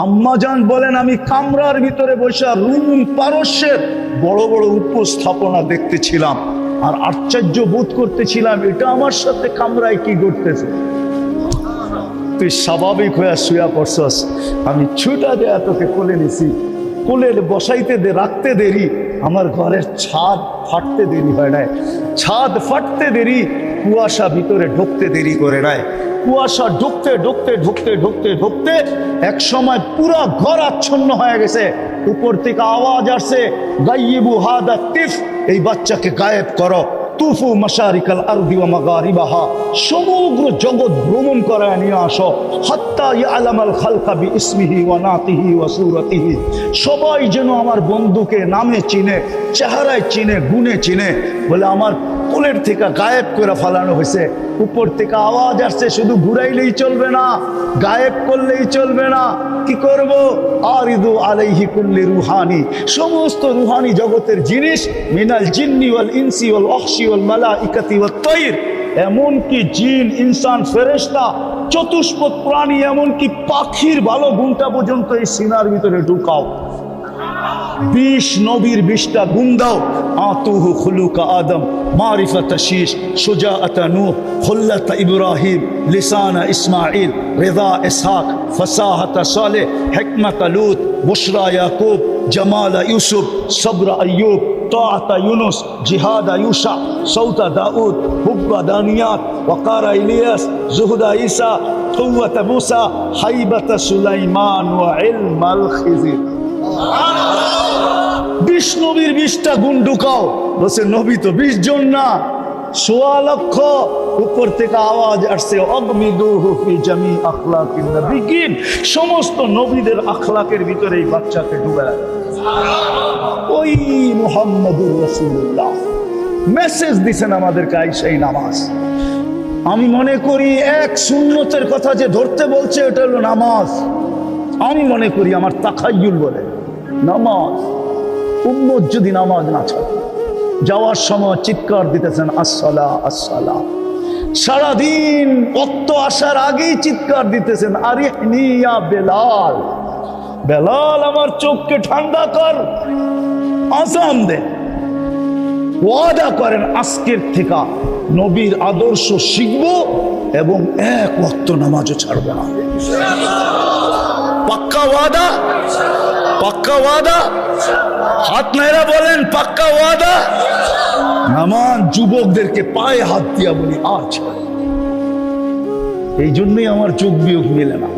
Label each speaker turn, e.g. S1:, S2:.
S1: আম্মাজান বলেন আমি কামরার ভিতরে বসে রুম পারস্যের বড় বড় উপস্থাপনা দেখতেছিলাম আর আশ্চর্য বোধ করতেছিলাম, এটা আমার সাথে কামরায় কি ঘটতেছে। তুই স্বাভাবিক হয়ে শুয়া পড়ছস, আমি ছুটা দেয়া তোকে কোলে নিছি, কোলে বসাইতে রাখতে দেরি, আমার ঘরের ছাদ ফাটতে দেরি হয় নাই, ছাদ ফাটতে দেরি, কুয়াশা ভিতরে ঢুকতে দেরি করে নাই, কুয়াশা ঢুকতে ঢুকতে ঢুকতে ঢুকতে ঢুকতে এক সময় পুরো ঘর আচ্ছন্ন হয়ে গেছে। উপর থেকে আওয়াজ আসছে, গাইয়িবু হাদা তিফ, এই বাচ্চাকে গায়েব করো, তুফু মাশারিকাল আরদি ওয়া মাগারিবাহা, সমগ্র জগৎ ভ্রমণ করায় নিয়ে আসো, হাত্তা ইয়ালামাল খালকা বিইসমিহি ওয়া নাতিহি ওয়া সূরাতিহি, সবাই যেন আমার বন্ধুকে নামে চিনে, চেহারায় চিনে, গুণে চিনে। বলে আমার কোলের থেকে গায়েব করে ফেলানো হয়েছে। উপর থেকে আওয়াজ আসছে, শুধু ঘুরাইলেই চলবে না, গায়েব করলেই চলবে না, কি করব? আরিদু আলাইহি কুল্লি রুহানি, সমস্ত রুহানি জগতের জিনিস, মিনাল জিন্নি ওয়াল ইনসি ওয়াল ওয়াহশি ওয়াল মালাইকাতি ওয়াত তায়র, এমনকি জিন, ইনসান, ফেরেশতা, চতুষ্পদ প্রাণী, এমনকি পাখির ভালো গুণটা পর্যন্ত এই সিনার ভিতরে ঢুকাও। 20 নবীর 20টা গুণ দাও। আতুহু খুলুকা আদম, মারিফাতা শীশ, সুজাআতা নূহ, খুল্লাতা ইব্রাহিম, লিসানা ইসমাইল, রিদা ইসহাক, ফাসাহাতা সালেহ, হিকমাতা লূত, বুশরা ইয়াকুব, জামালা ইউসুফ, সবরা আইয়ুব, তাআতা ইউনুস, জিহাদা ইউশা, সৌতা দাউদ, হুব্বা দানিয়াত, ওয়াকারা ইলিয়াস, জুহদা ঈসা, কুওয়াতা মুসা, হাইবাতা সুলাইমান ওয়া ইলমাল খিজির। 20 নবীর 20টা গুণ ঢুকাও। বলছে নবী তো 20 জন না, 1.25 লক্ষ। উপর থেকে আওয়াজ আসছে, অগমিদুহু ফি জামি আখলাকিন নবিয়িন, সমস্ত নবীদের আখলাকের ভিতরে এই বাচ্চাকে ডুবায়। ওই মুহাম্মদুর রাসূলুল্লাহ মেসেজ দিছেন আমাদেরকে, আইসাই নামাজ। আমি মনে করি এক সুন্নতের কথা যে ধরতে বলছে, এটা হলো নামাজ। আমি মনে করি, আমার তাখায়ুল বলে, নামাজ। উম্মত যদি নামাজ না ছাড়ে, যাওয়ার সময় চিৎকার দিতেছেন আসসালা আসসালা, সারাদিন ওয়াক্ত আসার আগেই চিৎকার দিতেছেন, আরিহনি ইয়া বেলাল, বেলাল আমার চোখকে ঠান্ডা কর, আযান দে। ওয়াদা করেন আজকের থেকে নবীর আদর্শ শিখব এবং এক ওয়াক্ত নামাজও ছাড়ব না। পাক্কা ওয়াদা? পাক্কা ওয়াদা? হাত নাইরা বলেন পাক্কা ওয়াদা? নামান যুবকদেরকে পায়ে হাত দিয়া বলি, আজ এই জন্যই আমার যোগ বিয়োগ মেলে না।